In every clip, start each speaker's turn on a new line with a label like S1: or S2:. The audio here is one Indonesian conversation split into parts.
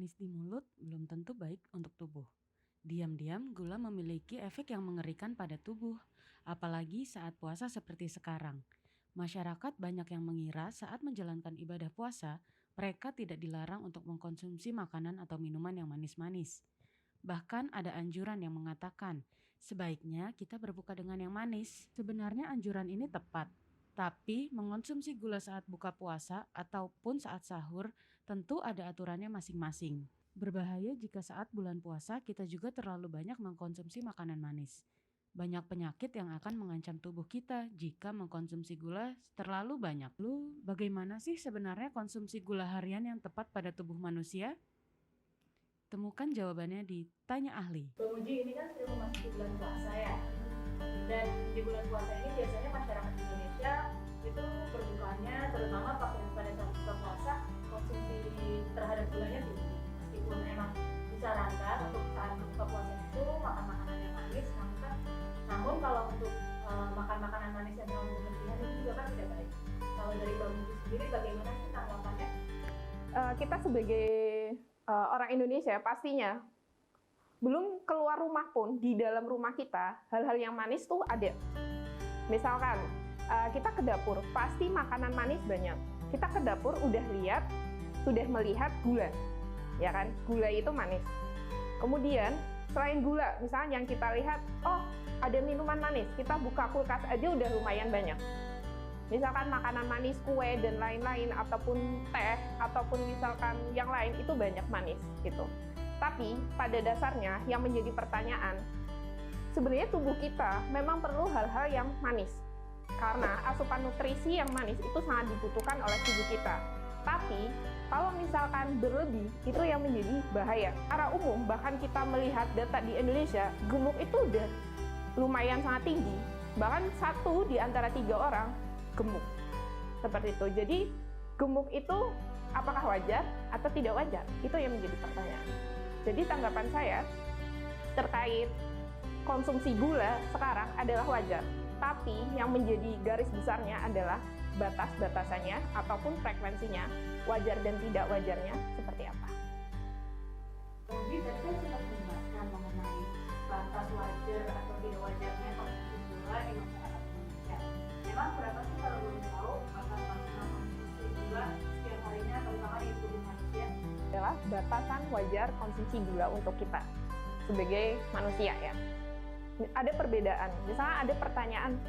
S1: Manis di mulut belum tentu baik untuk tubuh. Diam-diam gula memiliki efek yang mengerikan pada tubuh, apalagi saat puasa seperti sekarang. Masyarakat banyak yang mengira saat menjalankan ibadah puasa, mereka tidak dilarang untuk mengkonsumsi makanan atau minuman yang manis-manis. Bahkan ada anjuran yang mengatakan, sebaiknya kita berbuka dengan yang manis. Sebenarnya anjuran ini tepat, tapi mengonsumsi gula saat buka puasa ataupun saat sahur tentu ada aturannya masing-masing. Berbahaya jika saat bulan puasa kita juga terlalu banyak mengkonsumsi makanan manis. Banyak penyakit yang akan mengancam tubuh kita jika mengkonsumsi gula terlalu banyak. Lalu bagaimana sih sebenarnya konsumsi gula harian yang tepat pada tubuh manusia? Temukan jawabannya di Tanya Ahli.
S2: Bang Uji, ini kan sudah memasuki bulan puasa ya. Dan di bulan puasa ini biasanya masyarakat Indonesia itu berbukanya, terutama pada saat buka puasa, konsumsi terhadap gulanya tinggi. Meskipun emang disarankan untuk saat buka puasa itu makan makanan yang manis, namun kalau untuk makan makanan manis yang terlalu berlebihan itu juga kan tidak baik. Kalau dari Bang Uji sendiri, bagaimana sih tanggapannya?
S3: Kita sebagai orang Indonesia pastinya belum keluar rumah pun di dalam rumah kita hal-hal yang manis tuh ada. Misalkan kita ke dapur pasti makanan manis banyak. Kita ke dapur sudah melihat gula, ya kan? Gula itu manis. Kemudian selain gula, misalnya yang kita lihat, oh ada minuman manis, kita buka kulkas aja udah lumayan banyak. Misalkan makanan manis, kue, dan lain-lain, ataupun teh, ataupun misalkan yang lain, itu banyak manis, gitu. Tapi, pada dasarnya, yang menjadi pertanyaan, sebenarnya tubuh kita memang perlu hal-hal yang manis. Karena asupan nutrisi yang manis itu sangat dibutuhkan oleh tubuh kita. Tapi, kalau misalkan berlebih, itu yang menjadi bahaya. Secara umum, bahkan kita melihat data di Indonesia, gemuk itu udah lumayan sangat tinggi. Bahkan 1 di antara 3 orang gemuk, seperti itu. Jadi gemuk itu apakah wajar atau tidak wajar? Itu yang menjadi pertanyaan. Jadi tanggapan saya terkait konsumsi gula sekarang adalah wajar. Tapi yang menjadi garis besarnya adalah batas-batasannya ataupun frekuensinya, wajar dan tidak wajarnya seperti apa.
S2: Jadi tadi saya sempat menjelaskan mengenai batas wajar atau tidak wajarnya konsumsi gula di masyarakat Indonesia. Memang berapa sih kalau boleh tahu batas maksimal konsumsi gula setiap harinya terutama di tubuh manusia?
S3: Adalah batasan wajar konsumsi gula untuk kita sebagai manusia ya. Ada perbedaan, misalnya ada pertanyaan,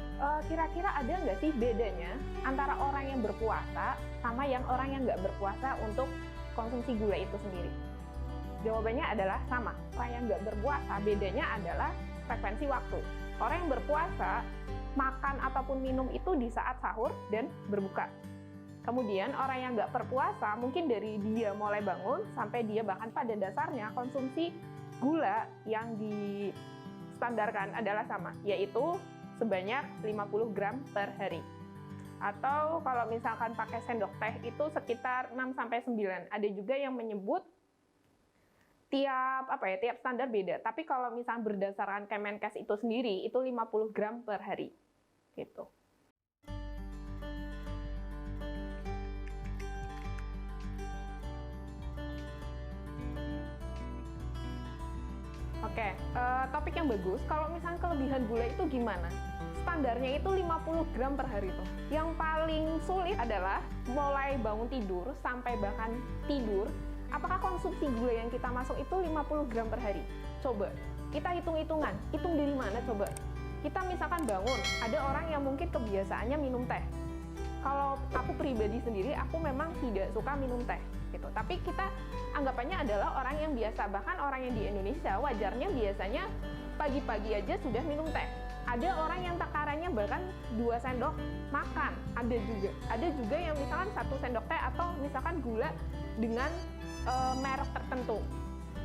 S3: kira-kira ada nggak sih bedanya antara orang yang berpuasa sama yang orang yang nggak berpuasa untuk konsumsi gula itu sendiri? Jawabannya adalah sama. Orang yang nggak berpuasa bedanya adalah frekuensi waktu. Orang yang berpuasa makan ataupun minum itu di saat sahur dan berbuka. Kemudian orang yang nggak berpuasa mungkin dari dia mulai bangun sampai dia bahkan pada dasarnya konsumsi gula yang distandarkan adalah sama, yaitu sebanyak 50 gram per hari. Atau kalau misalkan pakai sendok teh itu sekitar 6-9. Ada juga yang menyebut tiap standar beda. Tapi kalau misalnya berdasarkan Kemenkes itu sendiri itu 50 gram per hari. Gitu. Oke, topik yang bagus. Kalau misalnya kelebihan gula itu gimana? Standarnya itu 50 gram per hari tuh. Yang paling sulit adalah mulai bangun tidur sampai bahkan tidur. Apakah konsumsi gula yang kita masuk itu 50 gram per hari? Coba, kita hitung-hitungan. Hitung dari mana coba? Kita misalkan bangun, ada orang yang mungkin kebiasaannya minum teh. Kalau aku pribadi sendiri, aku memang tidak suka minum teh, gitu. Tapi kita anggapannya adalah orang yang biasa. Bahkan orang yang di Indonesia wajarnya biasanya pagi-pagi aja sudah minum teh. Ada orang yang takarannya bahkan 2 sendok makan. Ada juga yang misalkan 1 sendok teh atau misalkan gula dengan merek tertentu.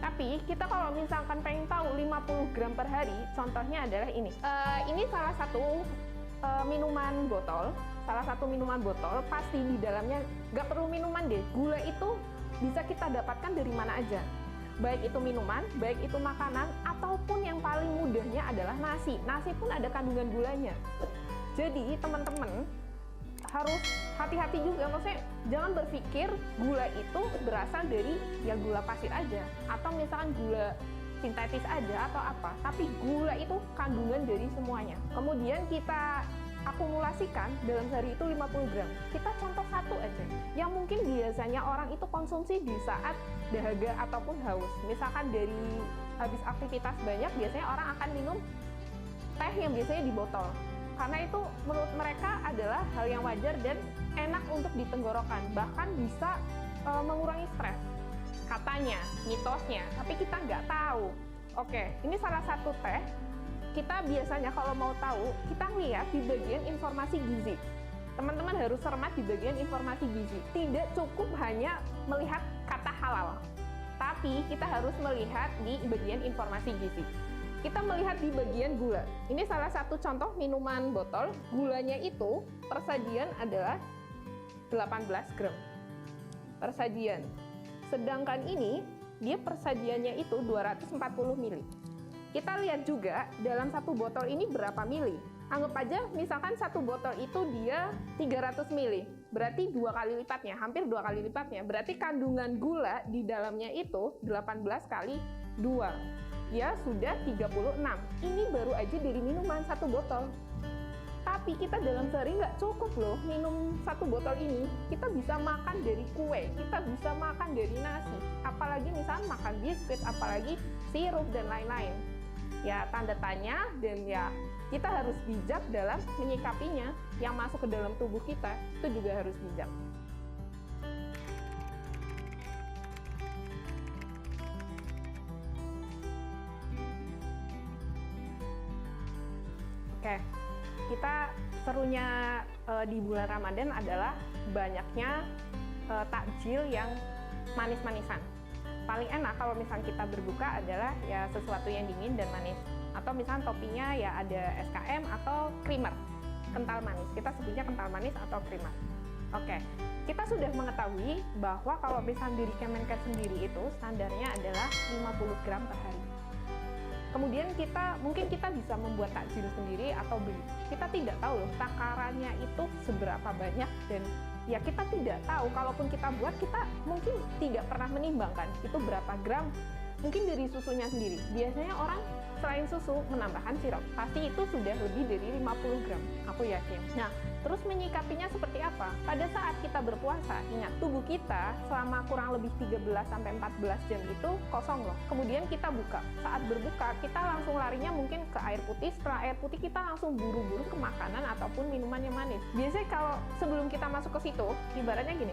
S3: Tapi kita kalau misalkan pengen tahu 50 gram per hari, contohnya adalah ini. Ini salah satu minuman botol. Salah satu minuman botol, pasti di dalamnya nggak perlu minuman deh. Gula itu bisa kita dapatkan dari mana aja. Baik itu minuman, baik itu makanan, ataupun yang paling mudahnya adalah nasi. Nasi pun ada kandungan gulanya. Jadi teman-teman harus hati-hati juga, maksudnya jangan berpikir gula itu berasal dari ya gula pasir aja, atau misalkan gula sintetis aja atau apa, tapi gula itu kandungan dari semuanya. Kemudian kita akumulasikan dalam sehari itu 50 gram. Kita contoh satu aja, yang mungkin biasanya orang itu konsumsi di saat dahaga ataupun haus. Misalkan dari habis aktivitas banyak, biasanya orang akan minum teh yang biasanya di botol. Karena itu menurut mereka adalah hal yang wajar dan enak untuk di tenggorokan, bahkan bisa mengurangi stres. Katanya, mitosnya, tapi kita nggak tahu. Oke, ini salah satu teh. Kita biasanya kalau mau tahu, kita lihat di bagian informasi gizi. Teman-teman harus cermat di bagian informasi gizi. Tidak cukup hanya melihat kata halal, tapi kita harus melihat di bagian informasi gizi. Kita melihat di bagian gula. Ini salah satu contoh minuman botol. Gulanya itu persajian adalah 18 gram. Persajian. Sedangkan ini, dia persajiannya itu 240 mili. Kita lihat juga dalam satu botol ini berapa mili. Anggap aja misalkan satu botol itu dia 300 mili. Berarti 2 kali lipatnya, hampir 2 kali lipatnya. Berarti kandungan gula di dalamnya itu 18 kali 2. Ya sudah 36. Ini baru aja dari minuman satu botol. Tapi kita dalam sehari nggak cukup loh minum satu botol ini. Kita bisa makan dari kue, kita bisa makan dari nasi. Apalagi misalnya makan biskuit, apalagi sirup dan lain-lain. Ya tanda tanya, dan ya kita harus bijak dalam menyikapinya. Yang masuk ke dalam tubuh kita itu juga harus bijak. Oke, kita serunya di bulan Ramadan adalah banyaknya takjil yang manis-manisan. Paling enak kalau misalnya kita berbuka adalah ya sesuatu yang dingin dan manis. Atau misalnya toppingnya ya ada SKM atau creamer, kental manis. Kita sebutnya kental manis atau creamer. Oke, kita sudah mengetahui bahwa kalau misalnya dari Kemenkes sendiri itu standarnya adalah 50 gram per hari. Kemudian mungkin kita bisa membuat takjil sendiri atau beli. Kita tidak tahu loh takarannya itu seberapa banyak, dan ya kita tidak tahu, kalaupun kita buat, kita mungkin tidak pernah menimbangkan itu berapa gram. Mungkin dari susunya sendiri. Biasanya orang selain susu menambahkan sirup. Pasti itu sudah lebih dari 50 gram, aku yakin. Nah, terus menyikapinya seperti apa? Pada saat kita berpuasa, ingat, tubuh kita selama kurang lebih 13-14 jam itu kosong loh. Kemudian kita buka. Saat berbuka, kita langsung larinya mungkin ke air putih. Setelah air putih, kita langsung buru-buru ke makanan ataupun minuman yang manis. Biasanya kalau sebelum kita masuk ke situ, ibaratnya gini,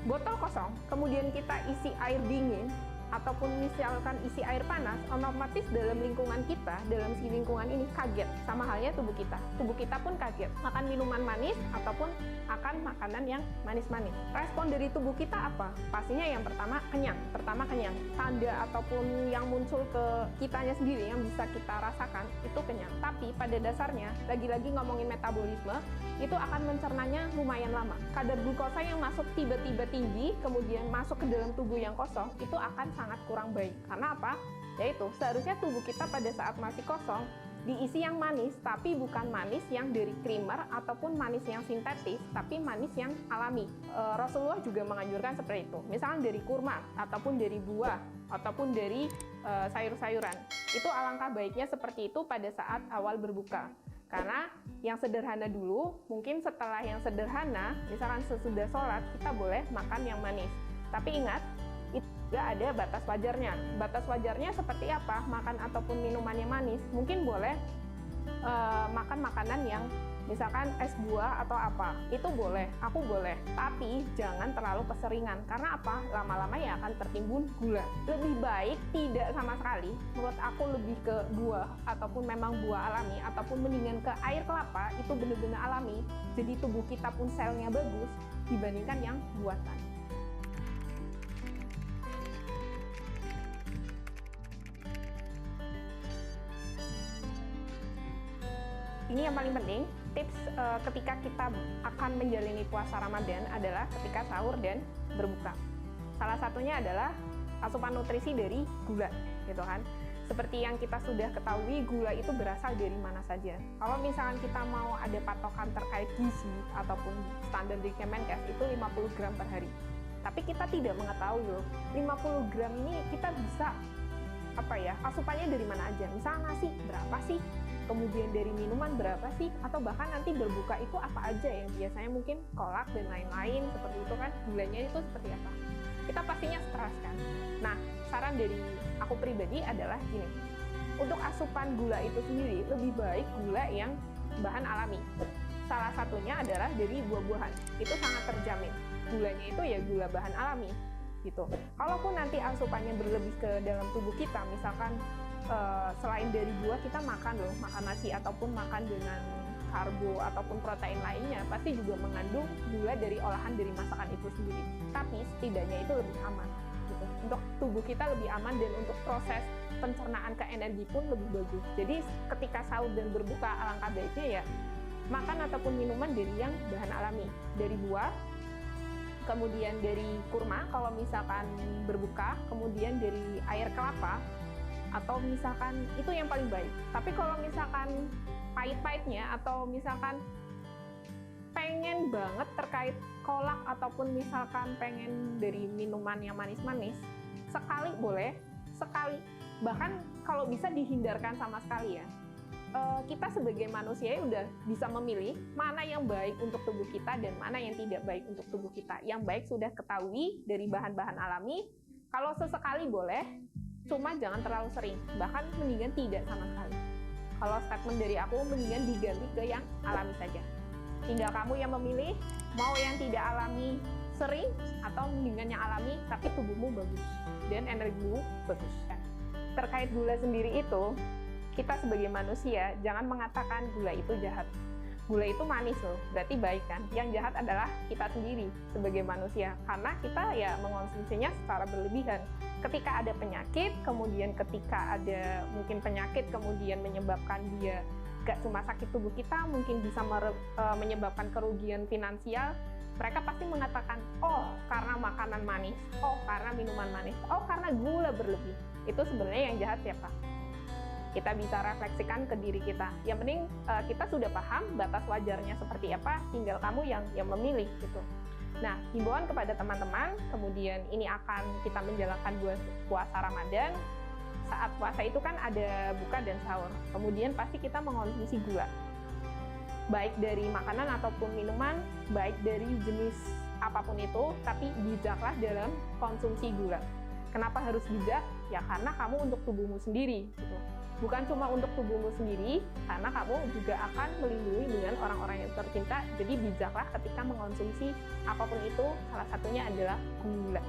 S3: botol kosong, kemudian kita isi air dingin, ataupun misalkan isi air panas, otomatis dalam lingkungan kita, dalam si lingkungan ini kaget, sama halnya tubuh kita. Tubuh kita pun kaget, makan minuman manis ataupun akan makanan yang manis-manis. Respon dari tubuh kita apa? Pastinya yang pertama kenyang. Tanda ataupun yang muncul ke kitanya sendiri yang bisa kita rasakan itu kenyang. Tapi pada dasarnya, lagi-lagi ngomongin metabolisme, itu akan mencernanya lumayan lama. Kadar glukosa yang masuk tiba-tiba tinggi, kemudian masuk ke dalam tubuh yang kosong, itu akan sangat kurang baik. Karena apa? Yaitu seharusnya tubuh kita pada saat masih kosong diisi yang manis, tapi bukan manis yang dari creamer ataupun manis yang sintetis, tapi manis yang alami. Rasulullah juga menganjurkan seperti itu. Misalnya dari kurma ataupun dari buah ataupun dari sayur-sayuran. Itu alangkah baiknya seperti itu pada saat awal berbuka. Karena yang sederhana dulu, mungkin setelah yang sederhana, misalkan sesudah sholat, kita boleh makan yang manis. Tapi ingat, itu juga ada batas wajarnya. Batas wajarnya seperti apa? Makan ataupun minuman yang manis, mungkin boleh makan makanan yang misalkan es buah atau apa, itu boleh, aku boleh, tapi jangan terlalu keseringan. Karena apa? Lama-lama ya akan tertimbun gula. Lebih baik tidak sama sekali, menurut aku lebih ke buah ataupun memang buah alami, ataupun mendingan ke air kelapa, itu benar-benar alami, jadi tubuh kita pun selnya bagus dibandingkan yang buatan. Ini yang paling penting, tips ketika kita akan menjalani puasa Ramadan adalah ketika sahur dan berbuka. Salah satunya adalah asupan nutrisi dari gula, gitu kan. seperti yang kita sudah ketahui, gula itu berasal dari mana saja. Kalau misalkan kita mau ada patokan terkait gizi ataupun standar di Kemenkes itu 50 gram per hari. Tapi kita tidak mengetahui loh, 50 gram ini kita bisa asupannya dari mana aja. Misal nasi berapa sih? Kemudian dari minuman berapa sih? Atau bahkan nanti berbuka itu apa aja yang biasanya mungkin kolak dan lain-lain seperti itu kan, gulanya itu seperti apa? Kita pastinya stres kan. Nah, saran dari aku pribadi adalah gini. Untuk asupan gula itu sendiri lebih baik gula yang bahan alami. Salah satunya adalah dari buah-buahan. Itu sangat terjamin. Gulanya itu ya gula bahan alami gitu. Kalaupun nanti asupannya berlebih ke dalam tubuh kita, misalkan selain dari buah kita makan nasi ataupun makan dengan karbo ataupun protein lainnya, pasti juga mengandung gula dari olahan dari masakan itu sendiri. Tapi setidaknya itu lebih aman gitu. Untuk tubuh kita lebih aman dan untuk proses pencernaan ke energi pun lebih bagus. Jadi ketika sahur dan berbuka alangkah baiknya ya makan ataupun minuman dari yang bahan alami, dari buah, kemudian dari kurma kalau misalkan berbuka, kemudian dari air kelapa, atau misalkan itu yang paling baik. Tapi kalau misalkan pahit-pahitnya atau misalkan pengen banget terkait kolak ataupun misalkan pengen dari minuman yang manis-manis, sekali boleh, sekali. Bahkan kalau bisa dihindarkan sama sekali ya. Kita sebagai manusia udah bisa memilih mana yang baik untuk tubuh kita dan mana yang tidak baik untuk tubuh kita. Yang baik sudah ketahui dari bahan-bahan alami. Kalau sesekali boleh, cuma jangan terlalu sering. Bahkan mendingan tidak sama sekali. Kalau statement dari aku, mendingan diganti ke yang alami saja. Tinggal kamu yang memilih, mau yang tidak alami sering atau mendingan yang alami tapi tubuhmu bagus dan energimu bagus. Terkait gula sendiri itu, kita sebagai manusia jangan mengatakan gula itu jahat. Gula itu manis loh, berarti baik kan? Yang jahat adalah kita sendiri sebagai manusia, karena kita ya mengonsumsinya secara berlebihan. Ketika ada penyakit, kemudian ketika ada mungkin penyakit kemudian menyebabkan dia gak cuma sakit tubuh kita, mungkin bisa menyebabkan kerugian finansial, mereka pasti mengatakan, oh karena makanan manis, oh karena minuman manis, oh karena gula berlebih. Itu sebenarnya yang jahat siapa? Kita bisa refleksikan ke diri kita. Yang penting kita sudah paham batas wajarnya seperti apa, tinggal kamu yang memilih gitu. Nah, himbauan kepada teman-teman, kemudian ini akan kita menjalankan puasa Ramadan. Saat puasa itu kan ada buka dan sahur. Kemudian pasti kita mengonsumsi gula. Baik dari makanan ataupun minuman, baik dari jenis apapun itu, tapi bijaklah dalam konsumsi gula. Kenapa harus bijak? Ya karena kamu untuk tubuhmu sendiri gitu. Bukan cuma untuk tubuhmu sendiri, karena kamu juga akan melindungi dengan orang-orang yang tercinta. Jadi bijaklah ketika mengonsumsi apapun itu, salah satunya adalah gula.